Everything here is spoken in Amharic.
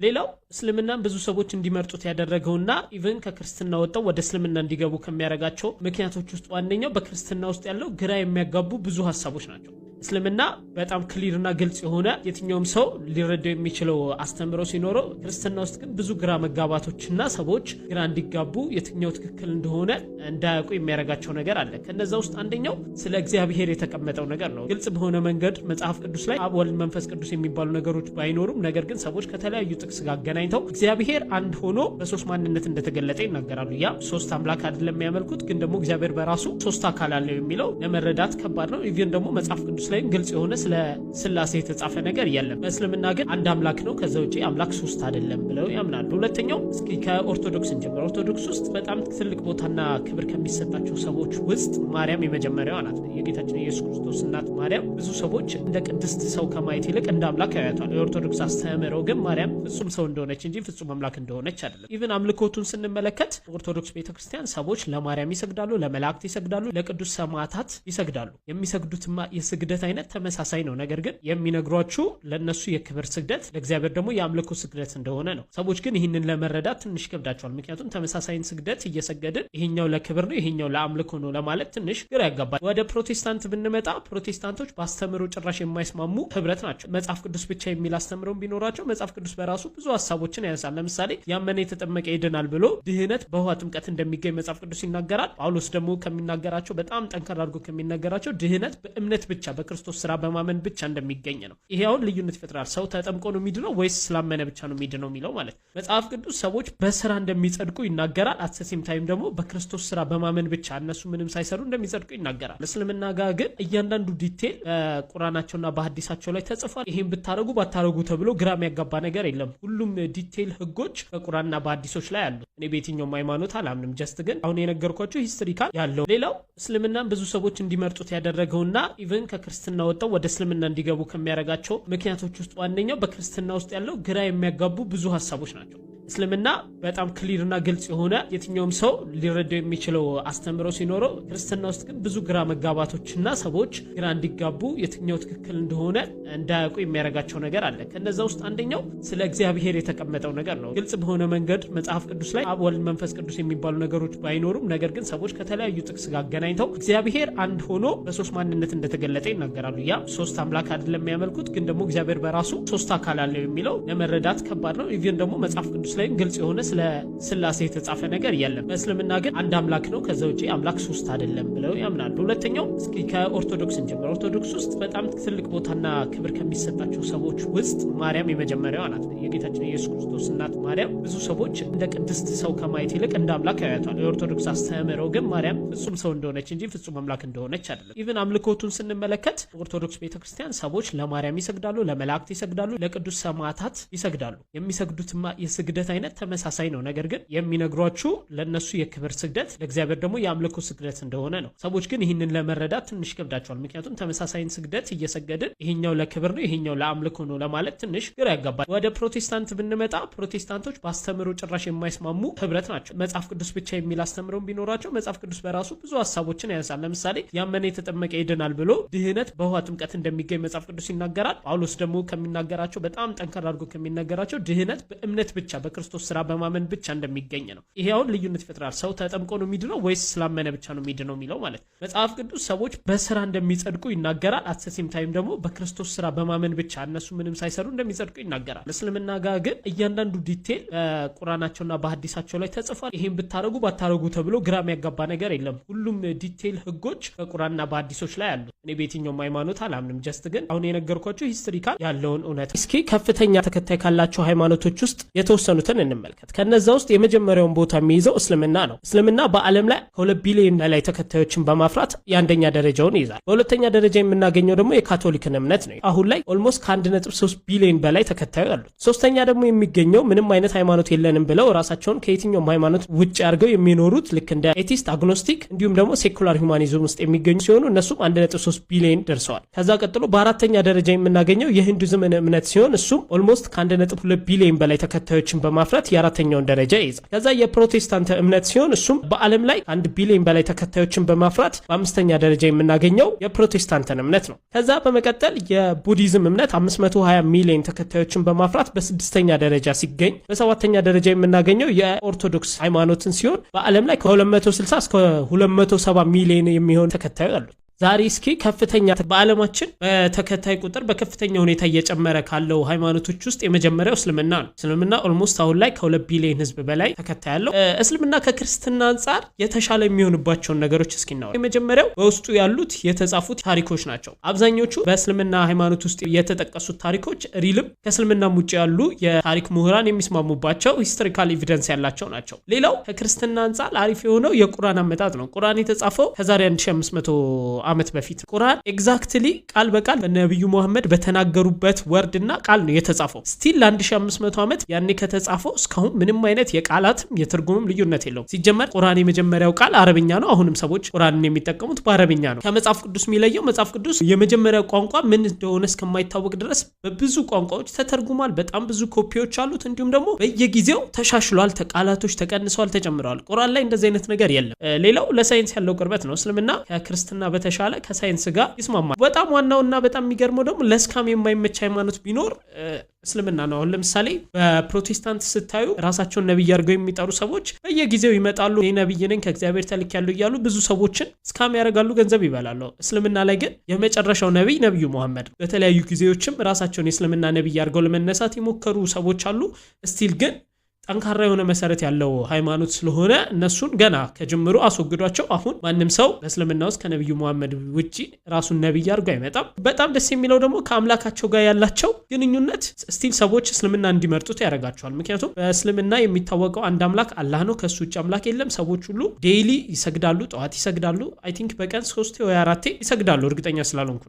ሌላው እስልምናን ብዙ ሰዎች እንዲመርጡት ያደረገውና ኢቭን ከክርስትና ወጣው ወደ እስልምና እንዲገቡ ከሚያረጋቸው ምክንያቶች ውስጥ ዋነኛው በክርስትና ውስጥ ያለው ግራ የሚያጋቡ ብዙ ሐሳቦች ናቸው። እስልምና በጣም ክሊርና ግልጽ የሆነ የትኛውም ሰው ሊረዳው የሚችለው አስተምሮ ሲኖረው፣ ክርስትና ውስጥ ግን ብዙ ግራ መጋባቶችና ሰዎች ግራ እንዲጋቡ የትኛው ትክክል እንደሆነ እንዳያውቁ የሚያረጋቸው ነገር አለ። ከነዛ ውስጥ አንደኛው ስለ እግዚአብሔር የተቀመጠው ነገር ነው። ግልጽ በሆነ መንገድ መጽሐፍ ቅዱስ ላይ አብ፣ ወልድ፣ መንፈስ ቅዱስ የሚባሉ ነገሮች ባይኖሩም ነገር ግን ሰዎች ከተለያዩ ጥቅስ ጋር አገናኝተው እግዚአብሔር አንድ ሆኖ በሶስት ማንነት እንደተገለጠ ይናገራሉ። ያ ሶስት አምላክ አይደለም የሚያመልኩት፣ ግን ደግሞ እግዚአብሔር በራሱ ሶስት አካል አለው የሚለው ለመረዳት ከባድ ነው። ኢቭን ደግሞ መጽሐፍ ቅዱስ ላይ ግልጽ የሆነ ስለ ስላሴ የተጻፈ ነገር የለም። በእስልምና ግን አንድ አምላክ ነው፣ ከዛ ውጪ አምላክ ሶስት አይደለም ብለው ያምናሉ። ሁለተኛው እስኪ ከኦርቶዶክስ እንጀምር። ኦርቶዶክስ ውስጥ በጣም ትልቅ ቦታና ክብር ከሚሰጣቸው ሰዎች ውስጥ ማርያም የመጀመሪያዋ ናት። የጌታችን የኢየሱስ ክርስቶስ እናት ማርያም ብዙ ሰዎች እንደ ቅድስት ሰው ከማየት ይልቅ እንደ አምላክ ያዩታል። የኦርቶዶክስ አስተምህሮ ግን ማርያም ፍጹም ሰው እንደሆነች እንጂ ፍጹም አምላክ እንደሆነች አይደለም። ኢቭን አምልኮቱን ስንመለከት ኦርቶዶክስ ቤተክርስቲያን ሰዎች ለማርያም ይሰግዳሉ፣ ለመላእክት ይሰግዳሉ፣ ለቅዱስ ሰማዕታት ይሰግዳሉ። የሚሰግዱትማ የስግደት አይነት ተመሳሳይ ነው። ነገር ግን የሚነግሯችሁ ለነሱ የክብር ስግደት፣ ለእግዚአብሔር ደግሞ የአምልኮ ስግደት እንደሆነ ነው። ሰዎች ግን ይህንን ለመረዳት ትንሽ ይከብዳቸዋል። ምክንያቱም ተመሳሳይን ስግደት እየሰገድን ይሄኛው ለክብር ነው ይሄኛው ለአምልኮ ነው ለማለት ትንሽ ግራ ያጋባል። ወደ ፕሮቴስታንት ብንመጣ ፕሮቴስታንቶች በአስተምሮ ጭራሽ የማይስማሙ ህብረት ናቸው። መጽሐፍ ቅዱስ ብቻ የሚል አስተምሮም ቢኖራቸው መጽሐፍ ቅዱስ በራሱ ብዙ ሀሳቦችን ያነሳል። ለምሳሌ ያመነ የተጠመቀ ይድናል ብሎ ድህነት በውሃ ጥምቀት እንደሚገኝ መጽሐፍ ቅዱስ ይናገራል። ጳውሎስ ደግሞ ከሚናገራቸው በጣም ጠንከር አድርጎ ከሚናገራቸው ድህነት በእምነት ብቻ በክርስቶስ ስራ በማመን ብቻ እንደሚገኝ ነው። ይሄ አሁን ልዩነት ይፈጥራል። ሰው ተጠምቆ ነው የሚድነው ወይስ ስላመነ ብቻ ነው የሚድነው የሚለው ማለት። መጽሐፍ ቅዱስ ሰዎች በስራ እንደሚጸድቁ ይናገራል። አትሰሲም ታይም ደግሞ በክርስቶስ ስራ በማመን ብቻ እነሱ ምንም ሳይሰሩ እንደሚጸድቁ ይናገራል። እስልምና ጋር ግን እያንዳንዱ ዲቴል በቁርአናቸውና በሐዲሳቸው ላይ ተጽፏል። ይሄን ብታረጉ ባታረጉ ተብሎ ግራ የሚያጋባ ነገር የለም። ሁሉም ዲቴል ህጎች በቁርአንና በሐዲሶች ላይ አሉ። እኔ በየትኛውም ሃይማኖት አላምንም። ጀስት ግን አሁን የነገርኳችሁ ሂስቶሪካል ያለው። ሌላው እስልምናን ብዙ ሰዎች እንዲመርጡት ያደረገውና ኢቭን ከክርስትና ወጣው ወደ እስልምና እንዲገቡ ከሚያረጋቸው ምክንያቶች ውስጥ ዋነኛው በክርስትና ውስጥ ያለው ግራ የሚያጋቡ ብዙ ሐሳቦች ናቸው። እስልምና በጣም ክሊርና ግልጽ የሆነ የትኛውም ሰው ሊረዳው የሚችለው አስተምሮ ሲኖረው፣ ክርስትና ውስጥ ግን ብዙ ግራ መጋባቶችና ሰዎች ግራ እንዲጋቡ የትኛው ትክክል እንደሆነ እንዳያውቁ የሚያረጋቸው ነገር አለ። ከነዛ ውስጥ አንደኛው ስለ እግዚአብሔር የተቀመጠው ነገር ነው። ግልጽ በሆነ መንገድ መጽሐፍ ቅዱስ ላይ አብ፣ ወልድ፣ መንፈስ ቅዱስ የሚባሉ ነገሮች ባይኖሩም ነገር ግን ሰዎች ከተለያዩ ጥቅስ ጋር አገናኝተው እግዚአብሔር አንድ ሆኖ በሶስት ማንነት እንደተገለጠ ይናገራሉ። ያ ሶስት አምላክ አይደለም የሚያመልኩት፣ ግን ደግሞ እግዚአብሔር በራሱ ሶስት አካል አለው የሚለው ለመረዳት ከባድ ነው። ኢቭን ደግሞ መጽሐፍ ቅዱስ ላይ ግልጽ የሆነ ስለ ስላሴ የተጻፈ ነገር የለም። በእስልምና ግን አንድ አምላክ ነው፣ ከዛ ውጪ አምላክ ሶስት አይደለም ብለው ያምናሉ። ሁለተኛው እስኪ ከኦርቶዶክስ እንጀምር። ኦርቶዶክስ ውስጥ በጣም ትልቅ ቦታና ክብር ከሚሰጣቸው ሰዎች ውስጥ ማርያም የመጀመሪያዋ ናት። የጌታችን የኢየሱስ ክርስቶስ እናት ማርያም ብዙ ሰዎች እንደ ቅድስት ሰው ከማየት ይልቅ እንደ አምላክ ያዩታል። የኦርቶዶክስ አስተምህሮ ግን ማርያም ፍጹም ሰው እንደሆነች እንጂ ፍጹም አምላክ እንደሆነች አይደለም። ኢቭን አምልኮቱን ስንመለከት ኦርቶዶክስ ቤተክርስቲያን ሰዎች ለማርያም ይሰግዳሉ፣ ለመላእክት ይሰግዳሉ፣ ለቅዱስ ሰማዕታት ይሰግዳሉ። የሚሰግዱትማ የስግደት አይነት ተመሳሳይ ነው። ነገር ግን የሚነግሯችሁ ለነሱ የክብር ስግደት፣ ለእግዚአብሔር ደግሞ የአምልኮ ስግደት እንደሆነ ነው። ሰዎች ግን ይህንን ለመረዳት ትንሽ ይከብዳቸዋል። ምክንያቱም ተመሳሳይን ስግደት እየሰገድን ይሄኛው ለክብር ነው ይሄኛው ለአምልኮ ነው ለማለት ትንሽ ግራ ያጋባል። ወደ ፕሮቴስታንት ብንመጣ ፕሮቴስታንቶች በአስተምሮ ጭራሽ የማይስማሙ ህብረት ናቸው። መጽሐፍ ቅዱስ ብቻ የሚል አስተምሮም ቢኖራቸው መጽሐፍ ቅዱስ በራሱ ብዙ ሀሳቦችን ያነሳል። ለምሳሌ ያመነ የተጠመቀ ይድናል ብሎ ድህነት በውሃ ጥምቀት እንደሚገኝ መጽሐፍ ቅዱስ ይናገራል። ጳውሎስ ደግሞ ከሚናገራቸው በጣም ጠንከር አድርጎ ከሚናገራቸው ድህነት በእምነት ብቻ በክርስቶስ ስራ በማመን ብቻ እንደሚገኝ ነው። ይሄ አሁን ልዩነት ይፈጥራል። ሰው ተጠምቆ ነው የሚድነው ወይስ ስላመነ ብቻ ነው የሚድነው የሚለው ማለት። መጽሐፍ ቅዱስ ሰዎች በስራ እንደሚጸድቁ ይናገራል። አትሰሲም ታይም ደግሞ በክርስቶስ ስራ በማመን ብቻ እነሱ ምንም ሳይሰሩ እንደሚጸድቁ ይናገራል። እስልምና ጋር ግን እያንዳንዱ ዲቴል በቁርአናቸውና በሐዲሳቸው ላይ ተጽፏል። ይሄን ብታረጉ ባታረጉ ተብሎ ግራ የሚያጋባ ነገር የለም። ሁሉም ዲቴል ህጎች በቁርአንና በሐዲሶች ላይ አሉ። እኔ በየትኛውም ሃይማኖት አላምንም። ጀስት ግን አሁን የነገርኳችሁ ሂስቶሪካል ያለውን እውነት። እስኪ ከፍተኛ ተከታይ ካላቸው ሃይማኖቶች ውስጥ የተወሰኑትን እንመልከት። ከነዛ ውስጥ የመጀመሪያውን ቦታ የሚይዘው እስልምና ነው። እስልምና በዓለም ላይ ከ2 ቢሊዮን በላይ ተከታዮችን በማፍራት የአንደኛ ደረጃውን ይይዛል። በሁለተኛ ደረጃ የምናገኘው ደግሞ የካቶሊክን እምነት ነው። አሁን ላይ ኦልሞስት ከ1.3 ቢሊዮን በላይ ተከታዩ አሉት። ሶስተኛ ደግሞ የሚገኘው ምንም አይነት ሃይማኖት የለንም ብለው ራሳቸውን ከየትኛውም ሃይማኖት ውጭ አድርገው የሚኖሩት ልክ እንደ ኤቲስት፣ አግኖስቲክ እንዲሁም ደግሞ ሴኩላር ሁማኒዝም ውስጥ የሚገኙ ሲሆኑ እነሱም 1.3 ቢሊዮን ደርሰዋል። ከዛ ቀጥሎ በአራተኛ ደረጃ የምናገኘው የሂንዱዝም እምነት ሲሆን እሱም ኦልሞስት ከ1.2 ቢሊዮን በላይ ተከታዮችን በማፍራት የአራተኛውን ደረጃ ይይዛል። ከዛ የፕሮቴስታንት እምነት ሲሆን እሱም በዓለም ላይ 1 ቢሊዮን በላይ ተከታዮችን በማፍራት በአምስተኛ ደረጃ የምናገኘው የፕሮቴስታንትን እምነት ነው። ከዛ በመቀጠል የቡዲዝም እምነት 520 ሚሊዮን ተከታዮችን በማፍራት በስድስተኛ ደረጃ ሲገኝ፣ በሰባተኛ ደረጃ የምናገኘው የኦርቶዶክስ ሃይማኖትን ሲሆን በዓለም ላይ ከ260 እስከ 270 ሚሊዮን የሚሆን ተከታዮች አሉት። ዛሬ እስኪ ከፍተኛ በዓለማችን በተከታይ ቁጥር በከፍተኛ ሁኔታ እየጨመረ ካለው ሃይማኖቶች ውስጥ የመጀመሪያው እስልምና ነው። እስልምና ኦልሞስት አሁን ላይ ከ2 ቢሊዮን ህዝብ በላይ ተከታይ ያለው። እስልምና ከክርስትና አንጻር የተሻለ የሚሆንባቸውን ነገሮች እስኪ እናወራ። የመጀመሪያው በውስጡ ያሉት የተጻፉት ታሪኮች ናቸው። አብዛኞቹ በእስልምና ሃይማኖት ውስጥ የተጠቀሱት ታሪኮች ሪልም ከእስልምናም ውጭ ያሉ የታሪክ ምሁራን የሚስማሙባቸው ሂስቶሪካል ኤቪደንስ ያላቸው ናቸው። ሌላው ከክርስትና አንጻር አሪፍ የሆነው የቁርአን አመጣጥ ነው። ቁርአን የተጻፈው ከዛሬ 1500 ዓመት በፊት ቁርአን ኤግዛክትሊ ቃል በቃል ነብዩ መሐመድ በተናገሩበት ወርድና ቃል ነው የተጻፈው። ስቲል ለ1500 ዓመት ያኔ ከተጻፈው እስካሁን ምንም አይነት የቃላትም የትርጉምም ልዩነት የለውም። ሲጀመር ቁርአን የመጀመሪያው ቃል አረብኛ ነው። አሁንም ሰዎች ቁርአንን የሚጠቀሙት በአረብኛ ነው። ከመጽሐፍ ቅዱስ የሚለየው መጽሐፍ ቅዱስ የመጀመሪያው ቋንቋ ምን እንደሆነ እስከማይታወቅ ድረስ በብዙ ቋንቋዎች ተተርጉሟል። በጣም ብዙ ኮፒዎች አሉት። እንዲሁም ደግሞ በየጊዜው ተሻሽሏል። ቃላቶች ተቀንሰዋል፣ ተጨምረዋል። ቁርአን ላይ እንደዚህ አይነት ነገር የለም። ሌላው ለሳይንስ ያለው ቅርበት ነው። እስልምና ከክርስትና በተሻለ ከሳይንስ ጋር ይስማማል። በጣም ዋናውና በጣም የሚገርመው ደግሞ ለስካም የማይመች ሃይማኖት ቢኖር እስልምና ነው። አሁን ለምሳሌ በፕሮቴስታንት ስታዩ ራሳቸውን ነብይ አድርገው የሚጠሩ ሰዎች በየጊዜው ይመጣሉ። እኔ ነብይ ነኝ ከእግዚአብሔር ተልኬያለሁ እያሉ ብዙ ሰዎችን ስካም ያደርጋሉ፣ ገንዘብ ይበላሉ። እስልምና ላይ ግን የመጨረሻው ነብይ ነብዩ መሐመድ። በተለያዩ ጊዜዎችም ራሳቸውን የእስልምና ነብይ አድርገው ለመነሳት የሞከሩ ሰዎች አሉ። ስቲል ግን ጠንካራ የሆነ መሰረት ያለው ሃይማኖት ስለሆነ እነሱን ገና ከጅምሩ አስወግዷቸው። አሁን ማንም ሰው በእስልምና ውስጥ ከነብዩ መሐመድ ውጪ ራሱን ነብይ አድርጎ አይመጣም። በጣም ደስ የሚለው ደግሞ ከአምላካቸው ጋር ያላቸው ግንኙነት ስቲል ሰዎች እስልምና እንዲመርጡት ያደርጋቸዋል። ምክንያቱም በእስልምና የሚታወቀው አንድ አምላክ አላህ ነው፣ ከሱ ውጭ አምላክ የለም። ሰዎች ሁሉ ዴይሊ ይሰግዳሉ፣ ጠዋት ይሰግዳሉ። አይ ቲንክ በቀን 3 ወይ 4 ይሰግዳሉ፣ እርግጠኛ ስላልሆንኩ ነው።